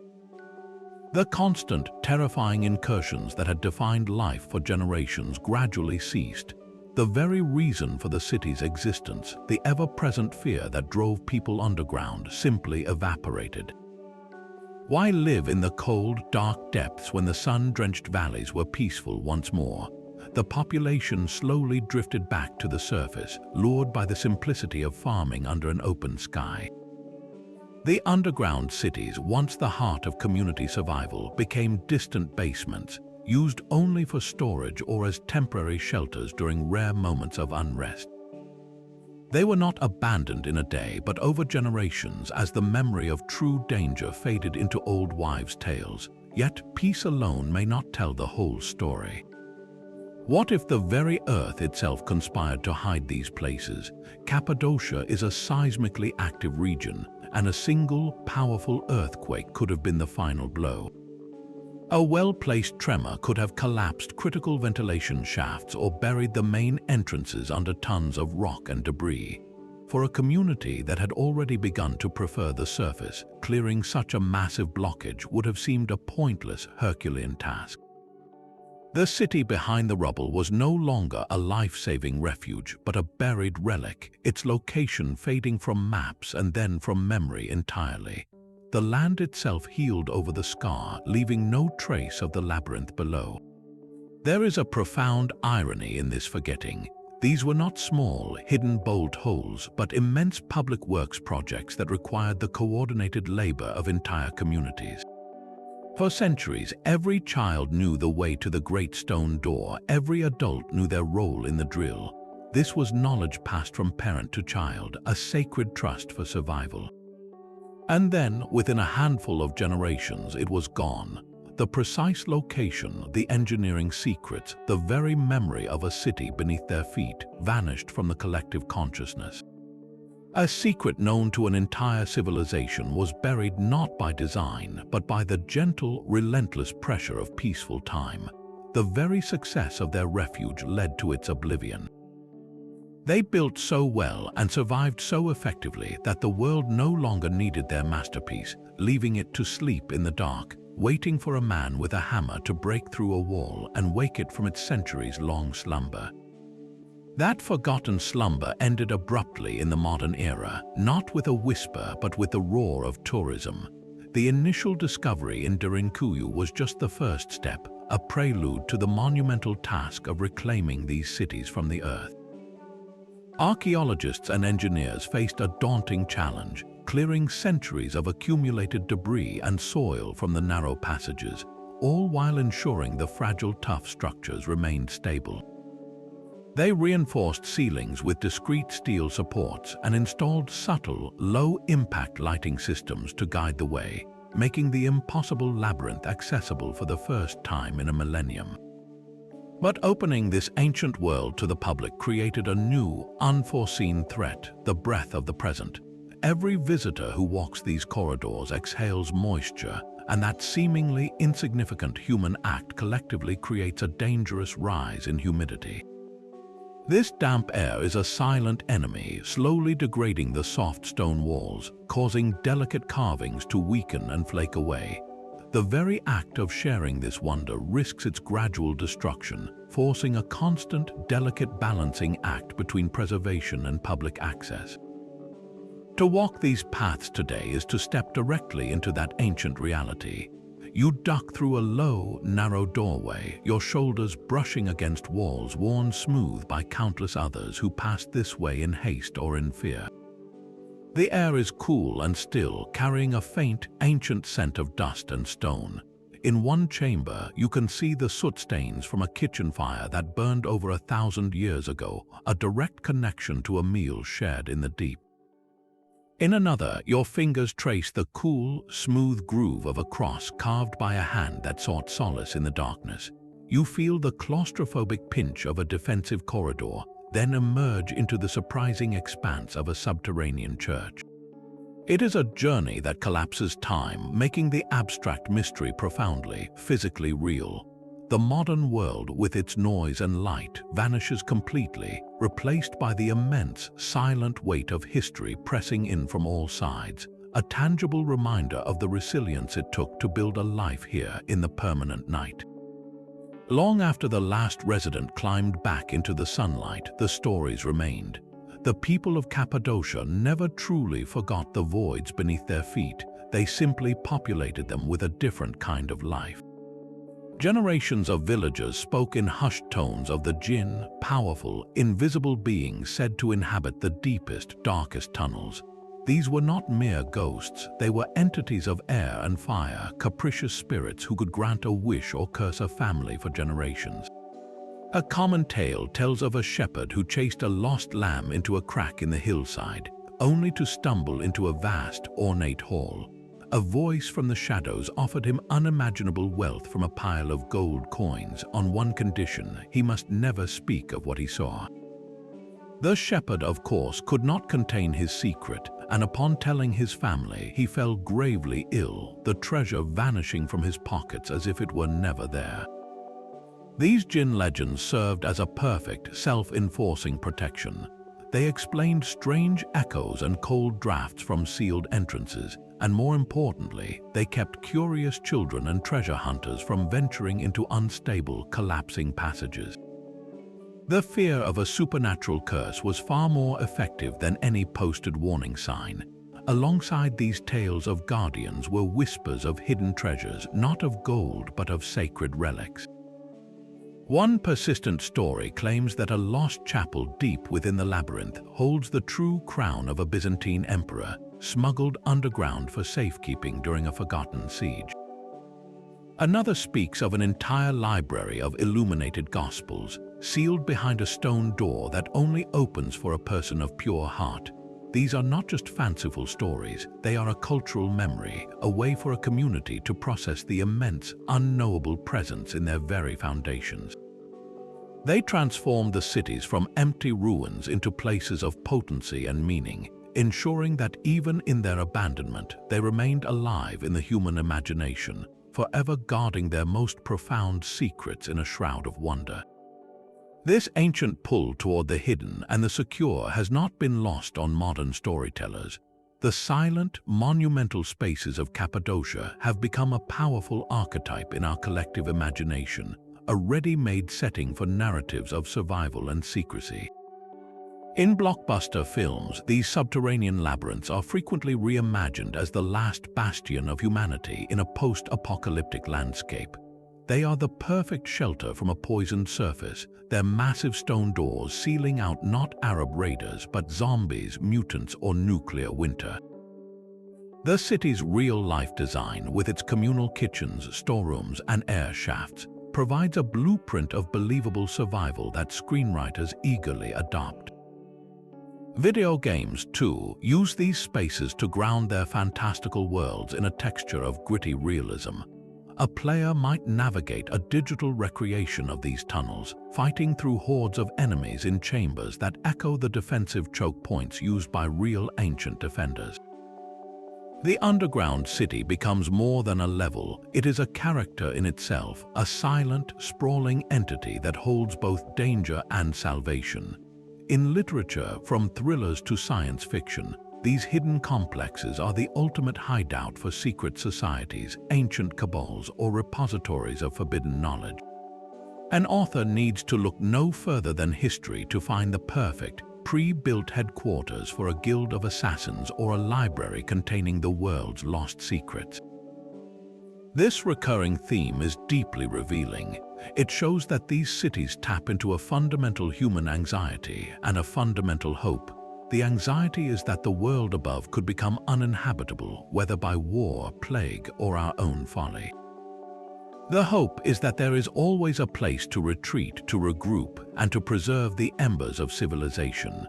The constant, terrifying incursions that had defined life for generations gradually ceased. The very reason for the city's existence, the ever-present fear that drove people underground, simply evaporated. Why live in the cold, dark depths when the sun-drenched valleys were peaceful once more? The population slowly drifted back to the surface, lured by the simplicity of farming under an open sky. The underground cities, once the heart of community survival, became distant basements, used only for storage or as temporary shelters during rare moments of unrest. They were not abandoned in a day, but over generations as the memory of true danger faded into old wives' tales. Yet peace alone may not tell the whole story. What if the very earth itself conspired to hide these places? Cappadocia is a seismically active region, and a single, powerful earthquake could have been the final blow. A well-placed tremor could have collapsed critical ventilation shafts or buried the main entrances under tons of rock and debris. For a community that had already begun to prefer the surface, clearing such a massive blockage would have seemed a pointless Herculean task. The city behind the rubble was no longer a life-saving refuge, but a buried relic, its location fading from maps and then from memory entirely. The land itself healed over the scar, leaving no trace of the labyrinth below. There is a profound irony in this forgetting. These were not small, hidden bolt holes, but immense public works projects that required the coordinated labor of entire communities. For centuries, every child knew the way to the great stone door, every adult knew their role in the drill. This was knowledge passed from parent to child, a sacred trust for survival. And then, within a handful of generations, it was gone. The precise location, the engineering secrets, the very memory of a city beneath their feet vanished from the collective consciousness. A secret known to an entire civilization was buried not by design, but by the gentle, relentless pressure of peaceful time. The very success of their refuge led to its oblivion. They built so well and survived so effectively that the world no longer needed their masterpiece, leaving it to sleep in the dark, waiting for a man with a hammer to break through a wall and wake it from its centuries-long slumber. That forgotten slumber ended abruptly in the modern era, not with a whisper but with the roar of tourism. The initial discovery in Derinkuyu was just the first step, a prelude to the monumental task of reclaiming these cities from the earth. Archaeologists and engineers faced a daunting challenge, clearing centuries of accumulated debris and soil from the narrow passages, all while ensuring the fragile, tough structures remained stable. They reinforced ceilings with discrete steel supports and installed subtle, low-impact lighting systems to guide the way, making the impossible labyrinth accessible for the first time in a millennium. But opening this ancient world to the public created a new, unforeseen threat, the breath of the present. Every visitor who walks these corridors exhales moisture, and that seemingly insignificant human act collectively creates a dangerous rise in humidity. This damp air is a silent enemy, slowly degrading the soft stone walls, causing delicate carvings to weaken and flake away. The very act of sharing this wonder risks its gradual destruction, forcing a constant, delicate balancing act between preservation and public access. To walk these paths today is to step directly into that ancient reality. You duck through a low, narrow doorway, your shoulders brushing against walls worn smooth by countless others who passed this way in haste or in fear. The air is cool and still, carrying a faint, ancient scent of dust and stone. In one chamber, you can see the soot stains from a kitchen fire that burned over 1,000 years ago, a direct connection to a meal shared in the deep. In another, your fingers trace the cool, smooth groove of a cross carved by a hand that sought solace in the darkness. You feel the claustrophobic pinch of a defensive corridor, then emerge into the surprising expanse of a subterranean church. It is a journey that collapses time, making the abstract mystery profoundly, physically real. The modern world, with its noise and light, vanishes completely, replaced by the immense, silent weight of history pressing in from all sides, a tangible reminder of the resilience it took to build a life here in the permanent night. Long after the last resident climbed back into the sunlight, the stories remained. The people of Cappadocia never truly forgot the voids beneath their feet. They simply populated them with a different kind of life. Generations of villagers spoke in hushed tones of the jinn, powerful, invisible beings said to inhabit the deepest, darkest tunnels. These were not mere ghosts, they were entities of air and fire, capricious spirits who could grant a wish or curse a family for generations. A common tale tells of a shepherd who chased a lost lamb into a crack in the hillside, only to stumble into a vast, ornate hall. A voice from the shadows offered him unimaginable wealth from a pile of gold coins on one condition: he must never speak of what he saw. The shepherd, of course, could not contain his secret, and upon telling his family, he fell gravely ill, the treasure vanishing from his pockets as if it were never there. These jinn legends served as a perfect, self-enforcing protection. They explained strange echoes and cold drafts from sealed entrances, and more importantly, they kept curious children and treasure hunters from venturing into unstable, collapsing passages. The fear of a supernatural curse was far more effective than any posted warning sign. Alongside these tales of guardians were whispers of hidden treasures, not of gold but of sacred relics. One persistent story claims that a lost chapel deep within the labyrinth holds the true crown of a Byzantine emperor, smuggled underground for safekeeping during a forgotten siege. Another speaks of an entire library of illuminated gospels, sealed behind a stone door that only opens for a person of pure heart. These are not just fanciful stories, they are a cultural memory, a way for a community to process the immense, unknowable presence in their very foundations. They transformed the cities from empty ruins into places of potency and meaning, ensuring that even in their abandonment, they remained alive in the human imagination, forever guarding their most profound secrets in a shroud of wonder. This ancient pull toward the hidden and the secure has not been lost on modern storytellers. The silent, monumental spaces of Cappadocia have become a powerful archetype in our collective imagination, a ready-made setting for narratives of survival and secrecy. In blockbuster films, these subterranean labyrinths are frequently reimagined as the last bastion of humanity in a post-apocalyptic landscape. They are the perfect shelter from a poisoned surface, their massive stone doors sealing out not Arab raiders but zombies, mutants, or nuclear winter. The city's real-life design, with its communal kitchens, storerooms, and air shafts, provides a blueprint of believable survival that screenwriters eagerly adopt. Video games, too, use these spaces to ground their fantastical worlds in a texture of gritty realism. A player might navigate a digital recreation of these tunnels, fighting through hordes of enemies in chambers that echo the defensive choke points used by real ancient defenders. The underground city becomes more than a level, it is a character in itself, a silent, sprawling entity that holds both danger and salvation. In literature, from thrillers to science fiction, these hidden complexes are the ultimate hideout for secret societies, ancient cabals, or repositories of forbidden knowledge. An author needs to look no further than history to find the perfect, pre-built headquarters for a guild of assassins or a library containing the world's lost secrets. This recurring theme is deeply revealing. It shows that these cities tap into a fundamental human anxiety and a fundamental hope. The anxiety is that the world above could become uninhabitable, whether by war, plague, or our own folly. The hope is that there is always a place to retreat, to regroup, and to preserve the embers of civilization.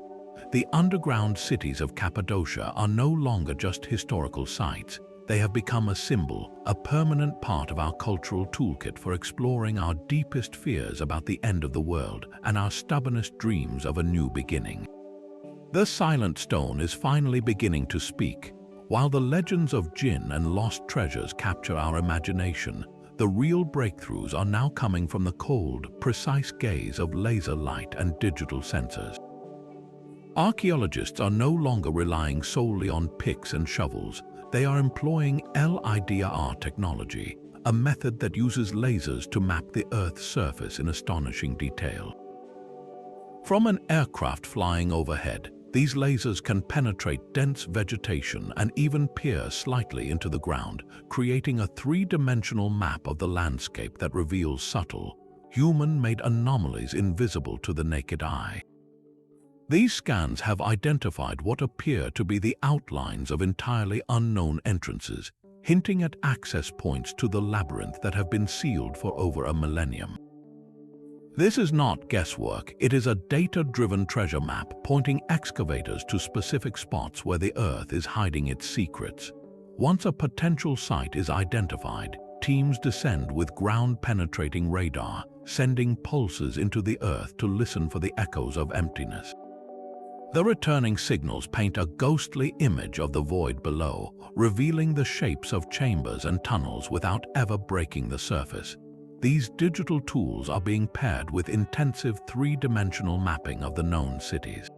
The underground cities of Cappadocia are no longer just historical sites. They have become a symbol, a permanent part of our cultural toolkit for exploring our deepest fears about the end of the world and our stubbornest dreams of a new beginning. The silent stone is finally beginning to speak. While the legends of Jinn and lost treasures capture our imagination, the real breakthroughs are now coming from the cold, precise gaze of laser light and digital sensors. Archaeologists are no longer relying solely on picks and shovels. They are employing LIDAR technology, a method that uses lasers to map the Earth's surface in astonishing detail. From an aircraft flying overhead, these lasers can penetrate dense vegetation and even peer slightly into the ground, creating a three-dimensional map of the landscape that reveals subtle, human-made anomalies invisible to the naked eye. These scans have identified what appear to be the outlines of entirely unknown entrances, hinting at access points to the labyrinth that have been sealed for over a millennium. This is not guesswork, it is a data-driven treasure map pointing excavators to specific spots where the Earth is hiding its secrets. Once a potential site is identified, teams descend with ground-penetrating radar, sending pulses into the Earth to listen for the echoes of emptiness. The returning signals paint a ghostly image of the void below, revealing the shapes of chambers and tunnels without ever breaking the surface. These digital tools are being paired with intensive three-dimensional mapping of the known cities.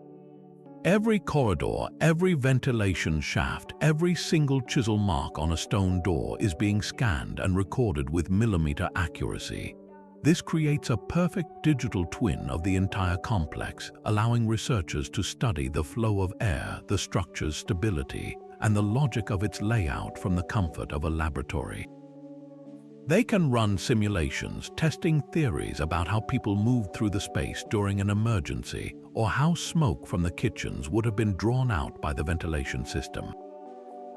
Every corridor, every ventilation shaft, every single chisel mark on a stone door is being scanned and recorded with millimeter accuracy. This creates a perfect digital twin of the entire complex, allowing researchers to study the flow of air, the structure's stability, and the logic of its layout from the comfort of a laboratory. They can run simulations, testing theories about how people moved through the space during an emergency, or how smoke from the kitchens would have been drawn out by the ventilation system.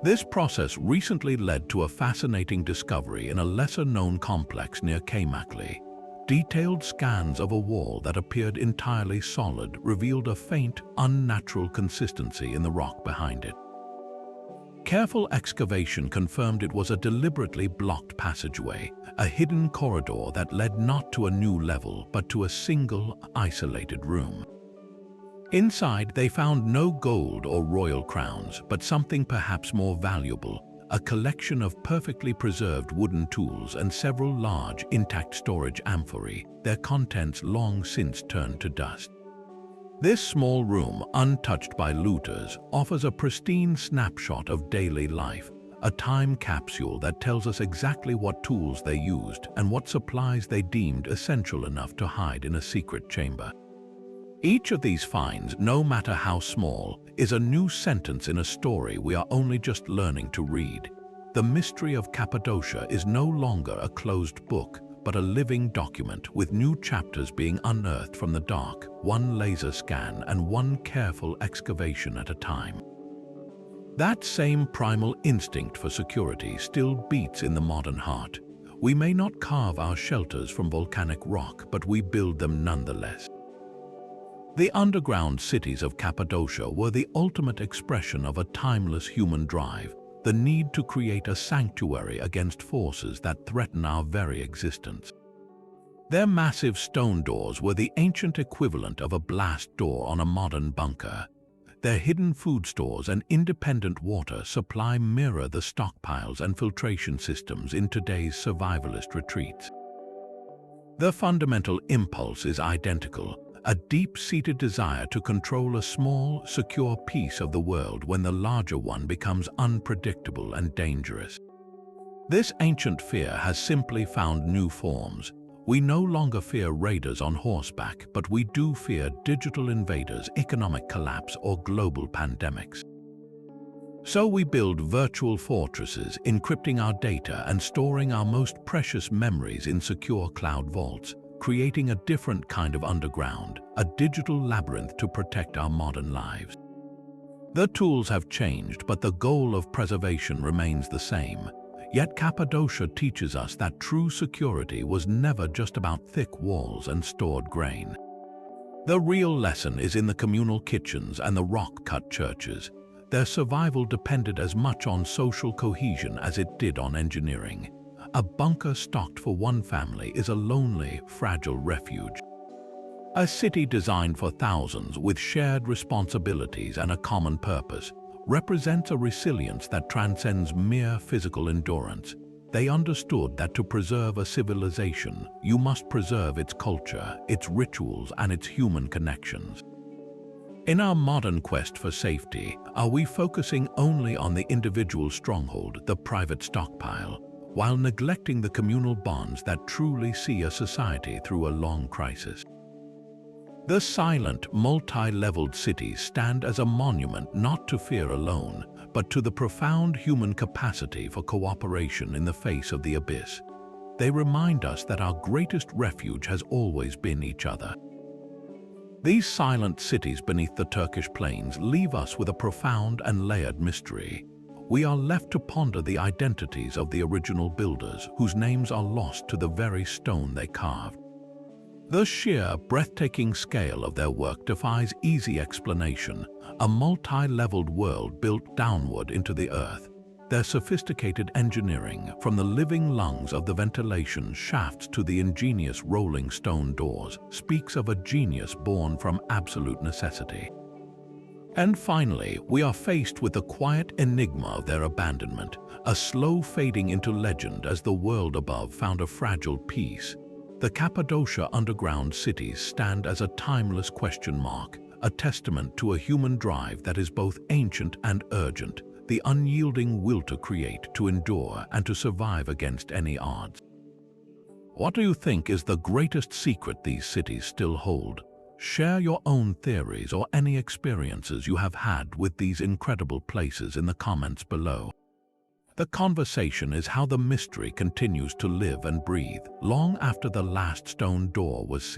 This process recently led to a fascinating discovery in a lesser-known complex near Cappadocia. Detailed scans of a wall that appeared entirely solid revealed a faint, unnatural consistency in the rock behind it. Careful excavation confirmed it was a deliberately blocked passageway, a hidden corridor that led not to a new level but to a single, isolated room. Inside, they found no gold or royal crowns, but something perhaps more valuable, a collection of perfectly preserved wooden tools and several large, intact storage amphorae, their contents long since turned to dust. This small room, untouched by looters, offers a pristine snapshot of daily life, a time capsule that tells us exactly what tools they used and what supplies they deemed essential enough to hide in a secret chamber. Each of these finds, no matter how small, is a new sentence in a story we are only just learning to read. The mystery of Cappadocia is no longer a closed book, but a living document with new chapters being unearthed from the dark, one laser scan and one careful excavation at a time. That same primal instinct for security still beats in the modern heart. We may not carve our shelters from volcanic rock, but we build them nonetheless. The underground cities of Cappadocia were the ultimate expression of a timeless human drive, the need to create a sanctuary against forces that threaten our very existence. Their massive stone doors were the ancient equivalent of a blast door on a modern bunker. Their hidden food stores and independent water supply mirror the stockpiles and filtration systems in today's survivalist retreats. The fundamental impulse is identical, a deep-seated desire to control a small, secure piece of the world when the larger one becomes unpredictable and dangerous. This ancient fear has simply found new forms. We no longer fear raiders on horseback, but we do fear digital invaders, economic collapse, or global pandemics. So we build virtual fortresses, encrypting our data and storing our most precious memories in secure cloud vaults, creating a different kind of underground, a digital labyrinth to protect our modern lives. The tools have changed, but the goal of preservation remains the same. Yet Cappadocia teaches us that true security was never just about thick walls and stored grain. The real lesson is in the communal kitchens and the rock-cut churches. Their survival depended as much on social cohesion as it did on engineering. A bunker stocked for one family is a lonely, fragile refuge. A city designed for thousands with shared responsibilities and a common purpose represents a resilience that transcends mere physical endurance. They understood that to preserve a civilization, you must preserve its culture, its rituals, and its human connections. In our modern quest for safety, are we focusing only on the individual stronghold, the private stockpile, while neglecting the communal bonds that truly see a society through a long crisis? The silent, multi-leveled cities stand as a monument not to fear alone, but to the profound human capacity for cooperation in the face of the abyss. They remind us that our greatest refuge has always been each other. These silent cities beneath the Turkish plains leave us with a profound and layered mystery. We are left to ponder the identities of the original builders, whose names are lost to the very stone they carved. The sheer, breathtaking scale of their work defies easy explanation, a multi-leveled world built downward into the earth. Their sophisticated engineering, from the living lungs of the ventilation shafts to the ingenious rolling stone doors, speaks of a genius born from absolute necessity. And finally, we are faced with the quiet enigma of their abandonment, a slow fading into legend as the world above found a fragile peace. The Cappadocia Underground Cities stand as a timeless question mark, a testament to a human drive that is both ancient and urgent, the unyielding will to create, to endure, and to survive against any odds. What do you think is the greatest secret these cities still hold? Share your own theories or any experiences you have had with these incredible places in the comments below. The conversation is how the mystery continues to live and breathe long after the last stone door was sealed.